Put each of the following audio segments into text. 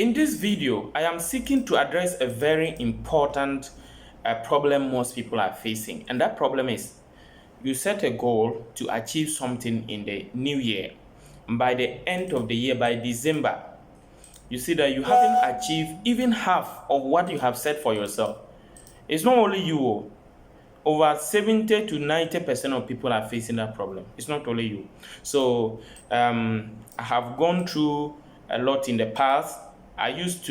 In this video, I am seeking to address a very important problem most people are facing. And that problem is you set a goal to achieve something in the new year. And by the end of the year, by December, you see that you haven't achieved even half of what you have set for yourself. It's not only you. Over 70 to 90% of people are facing that problem. It's not only you. So I have gone through a lot in the past. I used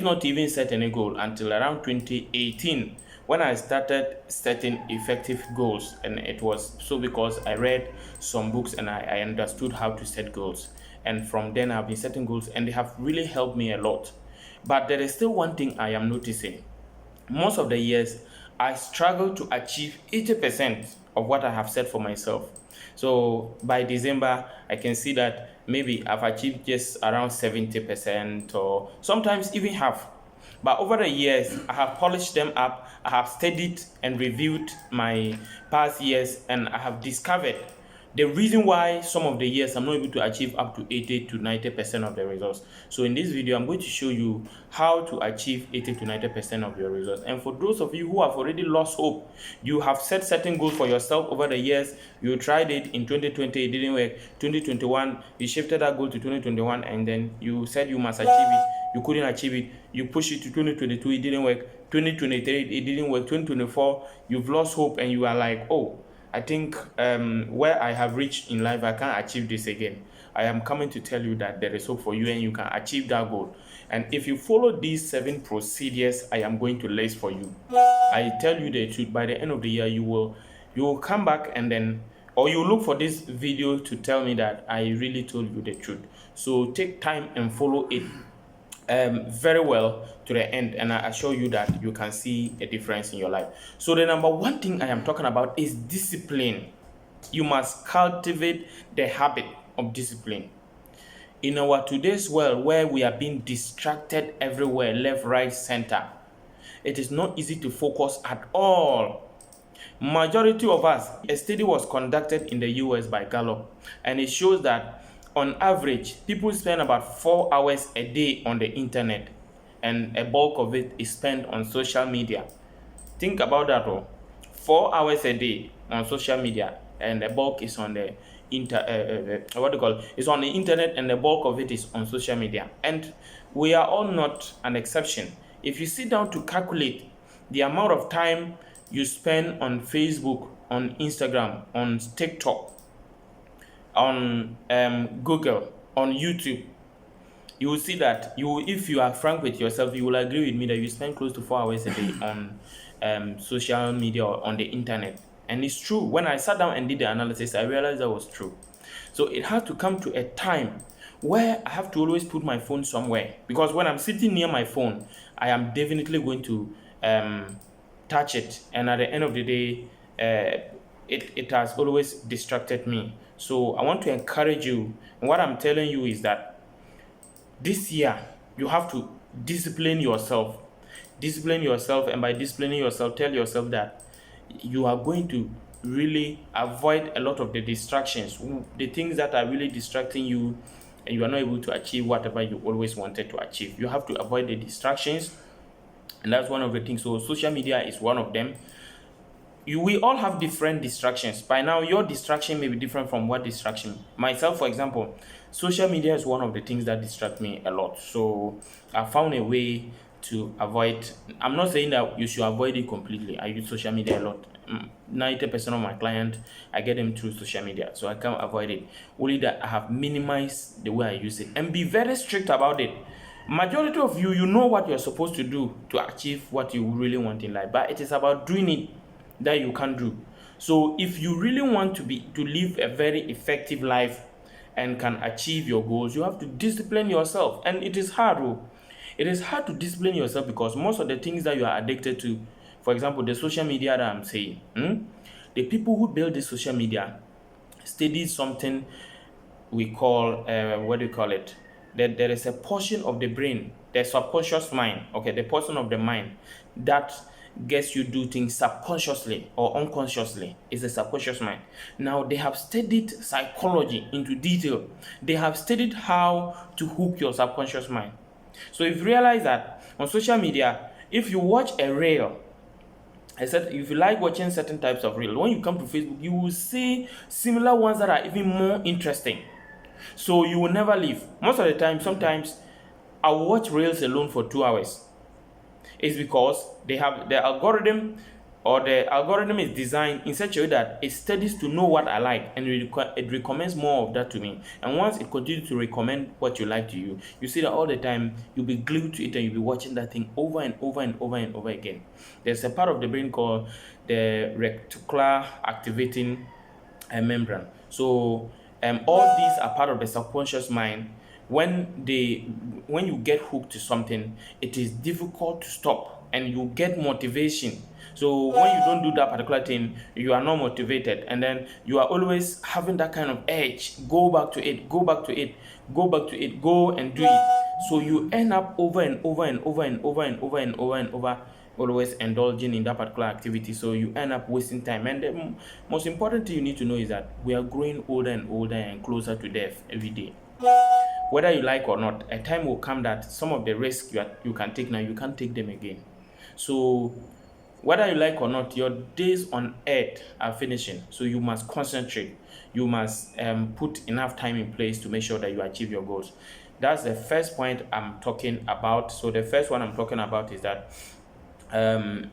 not to even set any goal until around 2018 when I started setting effective goals. And it was so because I read some books and I understood how to set goals. And from then I've been setting goals and they have really helped me a lot. But there is still one thing I am noticing. Most of the years, I struggle to achieve 80% of what I have set for myself. So by December, I can see that maybe I've achieved just around 70% or sometimes even half. But over the years, I have polished them up, I have studied and reviewed my past years, and I have discovered the reason why some of the years I'm not able to achieve up to 80 to 90% of the results. So in this video, I'm going to show you how to achieve 80 to 90% of your results. And for those of you who have already lost hope, you have set certain goals for yourself over the years, you tried it in 2020, it didn't work. 2021, you shifted that goal to 2021, and then you said you must achieve it, you couldn't achieve it, you pushed it to 2022, it didn't work. 2023, it didn't work. 2024, you've lost hope and you are like, oh, I think where I have reached in life, I can't achieve this again. I am coming to tell you that there is hope for you and you can achieve that goal. And if you follow these 7 procedures I am going to list for you, I tell you the truth, by the end of the year, you will come back and then, or you look for this video to tell me that I really told you the truth. So take time and follow it very well to the end, and I assure you that you can see a difference in your life. So the number one thing I am talking about is discipline. You must cultivate the habit of discipline. In our today's world where we are being distracted everywhere, left, right, center, it is not easy to focus at all. Majority of us, a study was conducted in the US by Gallup, and it shows that on average, people spend about 4 hours a day on the internet, and a bulk of it is spent on social media. Think about that, 4 hours a day on social media, and the bulk is on the it's on the internet, and the bulk of it is on social media. And we are all not an exception. If you sit down to calculate the amount of time you spend on Facebook, on Instagram, on TikTok, on Google, on YouTube, you will see that if you are frank with yourself, you will agree with me that you spend close to 4 hours a day on social media or on the internet. And it's true. When I sat down and did the analysis, I realized that was true. So it has to come to a time where I have to always put my phone somewhere, because when I'm sitting near my phone, I am definitely going to touch it, and at the end of the day, it has always distracted me. So I want to encourage you, and what I'm telling you is that this year you have to discipline yourself. Discipline yourself, and by disciplining yourself, tell yourself that you are going to really avoid a lot of the distractions, the things that are really distracting you, and you are not able to achieve whatever you always wanted to achieve. You have to avoid the distractions, and that's one of the things. So social media is one of them. We all have different distractions. By now, your distraction may be different from what distraction. Myself, for example, social media is one of the things that distract me a lot. So I found a way to avoid. I'm not saying that you should avoid it completely. I use social media a lot. 90% of my clients, I get them through social media, so I can't avoid it. Only that I have minimized the way I use it and be very strict about it. Majority of you, you know what you're supposed to do to achieve what you really want in life, but it is about doing it that you can do. So if you really want to live a very effective life and can achieve your goals, you have to discipline yourself. And it is hard. It is hard to discipline yourself because most of the things that you are addicted to, for example, the social media that I'm saying, the people who build this social media study something we call, what do you call it? That there is a portion of the brain, the subconscious mind, the portion of the mind that gets you do things subconsciously or unconsciously. Is the subconscious mind. Now they have studied psychology into detail. They have studied how to hook your subconscious mind. So if you realize that on social media, if you watch a reel, I said if you like watching certain types of reel, when you come to Facebook, you will see similar ones that are even more interesting. So you will never leave. Most of the time, sometimes I will watch reels alone for 2 hours. It's because they have the algorithm, or the algorithm is designed in such a way that it studies to know what I like, and it recommends more of that to me. And once it continues to recommend what you like to you, you see that all the time you'll be glued to it and you'll be watching that thing over and over and over and over again. There's a part of the brain called the reticular activating membrane. So all these are part of the subconscious mind. When you get hooked to something, it is difficult to stop, and you get motivation. So when you don't do that particular thing, you are not motivated, and then you are always having that kind of edge. Go back to it, go back to it, go back to it, go and do it. So you end up over and over and over and over and over and over and over, always indulging in that particular activity. So you end up wasting time. And the most important thing you need to know is that we are growing older and older and closer to death every day. Whether you like or not, a time will come that some of the risks you can take now, you can't take them again. So whether you like or not, your days on earth are finishing. So you must concentrate. You must put enough time in place to make sure that you achieve your goals. That's the first point I'm talking about. So the first one I'm talking about is that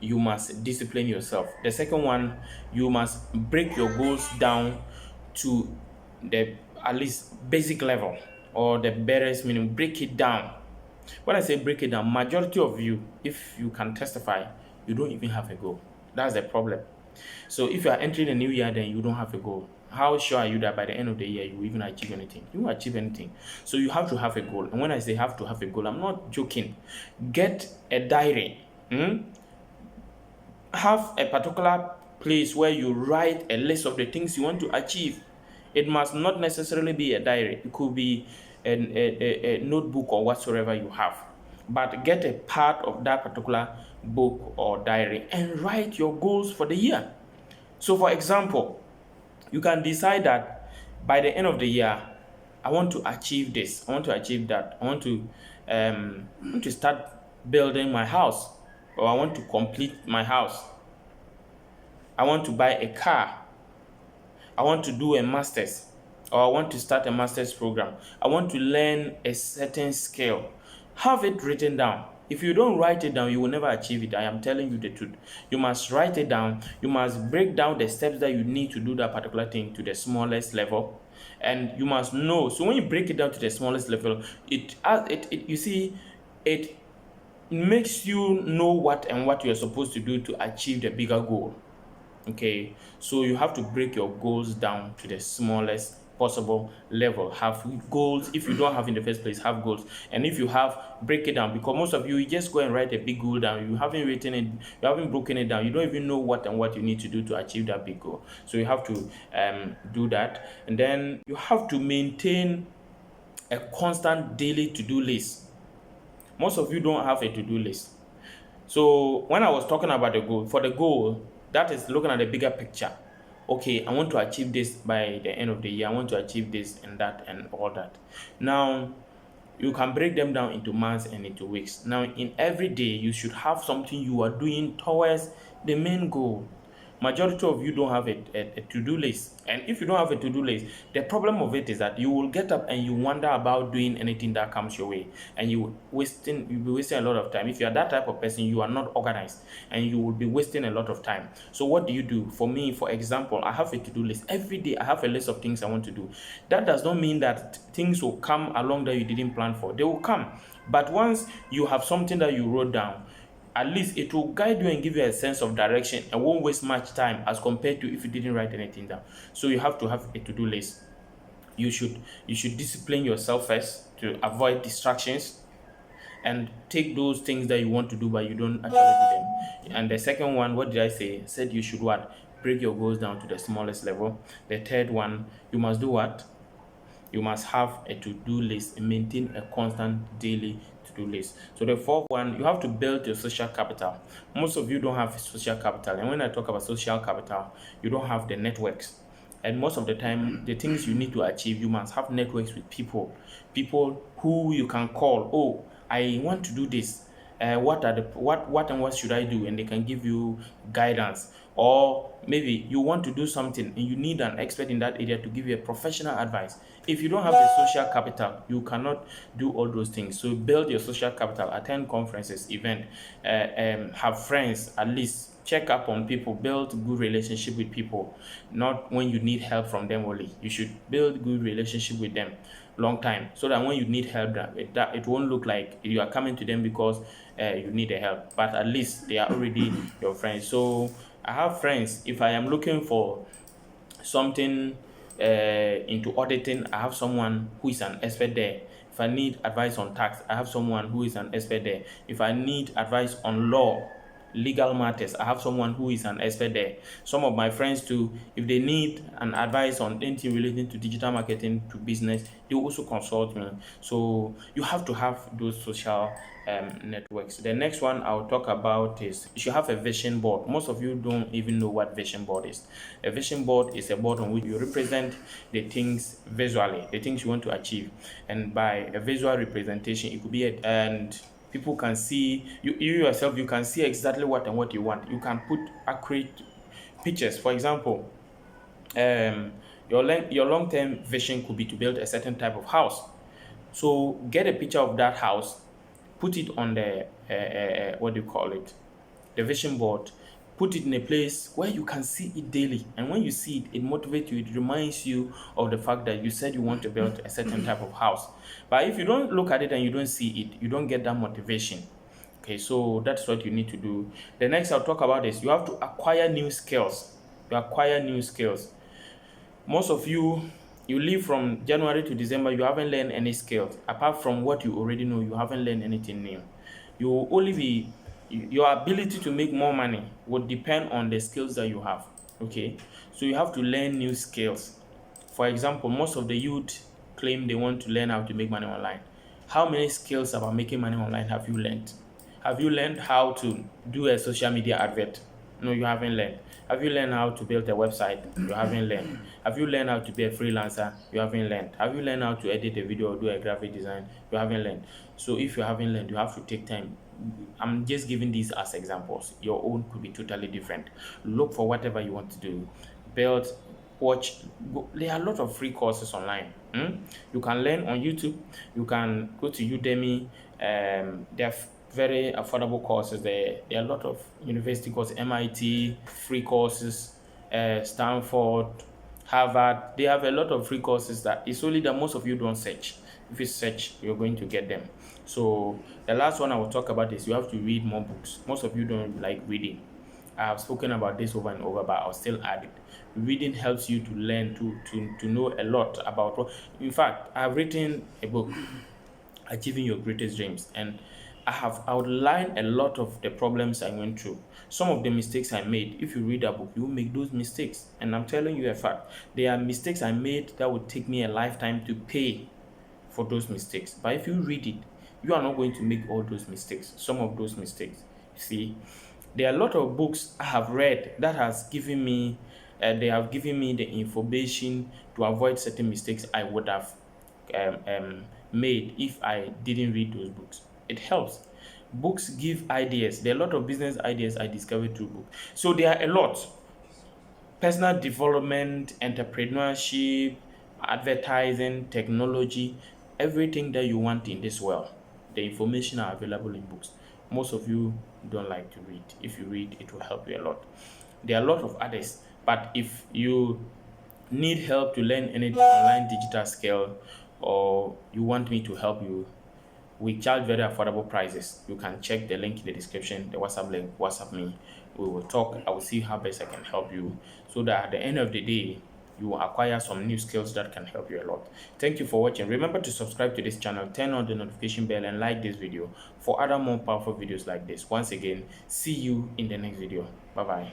you must discipline yourself. The second one, you must break your goals down to the at least basic level, or the barest minimum. Break it down. When I say break it down, majority of you, if you can testify, you don't even have a goal. That's the problem. So if you are entering a new year, then you don't have a goal. How sure are you that by the end of the year you will even achieve anything? You won't achieve anything. So you have to have a goal. And when I say have to have a goal, I'm not joking. Get a diary. Have a particular place where you write a list of the things you want to achieve. It must not necessarily be a diary. It could be a notebook or whatsoever you have. But get a part of that particular book or diary and write your goals for the year. So, for example, you can decide that by the end of the year, I want to achieve this, I want to achieve that, I want to start building my house, or I want to complete my house, I want to buy a car, I want to do a master's, or I want to start a master's program, I want to learn a certain skill. Have it written down. If you don't write it down, you will never achieve it. I am telling you the truth. You must write it down. You must break down the steps that you need to do that particular thing to the smallest level. And you must know. So when you break it down to the smallest level, it you see, it makes you know what you're supposed to do to achieve the bigger goal. Okay, so you have to break your goals down to the smallest possible level. Have goals. If you don't have in the first place, have goals. And if you have, break it down, because most of you just go and write a big goal down. You haven't written it, you haven't broken it down, you don't even know what you need to do to achieve that big goal. So you have to do that. And then you have to maintain a constant daily to-do list. Most of you don't have a to-do list. So when I was talking about the goal, for the goal, that is looking at the bigger picture. Okay, I want to achieve this by the end of the year. I want to achieve this and that and all that. Now, you can break them down into months and into weeks. Now, in every day, you should have something you are doing towards the main goal. Majority of you don't have a to-do list. And if you don't have a to-do list, the problem of it is that you will get up and you wonder about doing anything that comes your way. And you'll be wasting a lot of time. If you are that type of person, you are not organized and you will be wasting a lot of time. So what do you do? For me, for example, I have a to-do list. Every day I have a list of things I want to do. That does not mean that things will come along that you didn't plan for. They will come. But once you have something that you wrote down, at least it will guide you and give you a sense of direction and won't waste much time as compared to if you didn't write anything down. So you have to have a to-do list. You should discipline yourself first to avoid distractions and take those things that you want to do but you don't actually do them. And the second one, what did I say? I said you should what? Break your goals down to the smallest level. The third one, you must do what? You must have a to-do list and maintain a constant daily to-do list. So the fourth one, you have to build your social capital. Most of you don't have social capital. And when I talk about social capital, you don't have the networks. And most of the time, the things you need to achieve, you must have networks with people who you can call. Oh, I want to do this. What and what should I do? And they can give you guidance. Or maybe you want to do something and you need an expert in that area to give you a professional advice. If you don't have the social capital, you cannot do all those things. So build your social capital, attend conferences, event, have friends, at least check up on people, build good relationship with people. Not when you need help from them only. You should build good relationship with them long time, so that when you need help, that it won't look like you are coming to them because you need a help, but at least they are already your friends. So I have friends. If I am looking for something into auditing, I have someone who is an expert there. If I need advice on tax, I have someone who is an expert there. If I need advice on law, legal matters, I have someone who is an expert there. Some of my friends too, if they need an advice on anything relating to digital marketing, to business, they also consult me. So you have to have those social networks. The next one I'll talk about is you should have a vision board. Most of you don't even know what vision board is. A vision board is a board on which you represent the things visually, the things you want to achieve. And by a visual representation, it could be and people can see you yourself, you can see exactly what and what you want. You can put accurate pictures. For example, um your long-term vision could be to build a certain type of house. So get a picture of that house, put it on the what do you call it, the vision board. Put it in a place where you can see it daily, and when you see it, it motivates you. It reminds you of the fact that you said you want to build a certain type of house. But if you don't look at it and you don't see it, you don't get that motivation. Okay, so that's what you need to do. The next I'll talk about is you have to acquire new skills. You acquire new skills. Most of you, you live from January to December, you haven't learned any skills. Apart from what you already know, you haven't learned anything new. You will only be, your ability to make more money would depend on the skills that you have. Okay, so you have to learn new skills. For example, most of the youth claim they want to learn how to make money online. How many skills about making money online have you learned? Have you learned how to do a social media advert? No, you haven't learned. Have you learned how to build a website? You haven't learned. Have you learned how to be a freelancer? You haven't learned. Have you learned how to edit a video or do a graphic design? You haven't learned. So if you haven't learned, you have to take time. I'm just giving these as examples. Your own could be totally different. Look for whatever you want to do. Build, watch. There are a lot of free courses online. You can learn on YouTube. You can go to Udemy. There are very affordable courses there. There are a lot of university courses, MIT, free courses, Stanford, Harvard. They have a lot of free courses that it's only that most of you don't search. If you search, you're going to get them. So the last one I will talk about is you have to read more books. Most of you don't like reading. I have spoken about this over and over, but I'll still add it. Reading helps you to learn, to know a lot about what. In fact, I've written a book, Achieving Your Greatest Dreams, and I have outlined a lot of the problems I went through. Some of the mistakes I made. If you read that book, you will make those mistakes. And I'm telling you a fact. There are mistakes I made that would take me a lifetime to pay for those mistakes. But if you read it, you are not going to make all those mistakes, some of those mistakes. You see, there are a lot of books I have read that has given me, they have given me the information to avoid certain mistakes I would have made if I didn't read those books. It helps. Books give ideas. There are a lot of business ideas I discovered through books. So there are a lot. Personal development, entrepreneurship, advertising, technology, everything that you want in this world. The information are available in books. Most of you don't like to read. If you read, it will help you a lot. There are a lot of others, but if you need help to learn any online digital skill, or you want me to help you, we charge very affordable prices. You can check the link in the description, the WhatsApp link, WhatsApp me. We will talk. I will see how best I can help you so that at the end of the day, you will acquire some new skills that can help you a lot. Thank you for watching. Remember to subscribe to this channel, turn on the notification bell, and like this video for other more powerful videos like this. Once again, see you in the next video. Bye bye.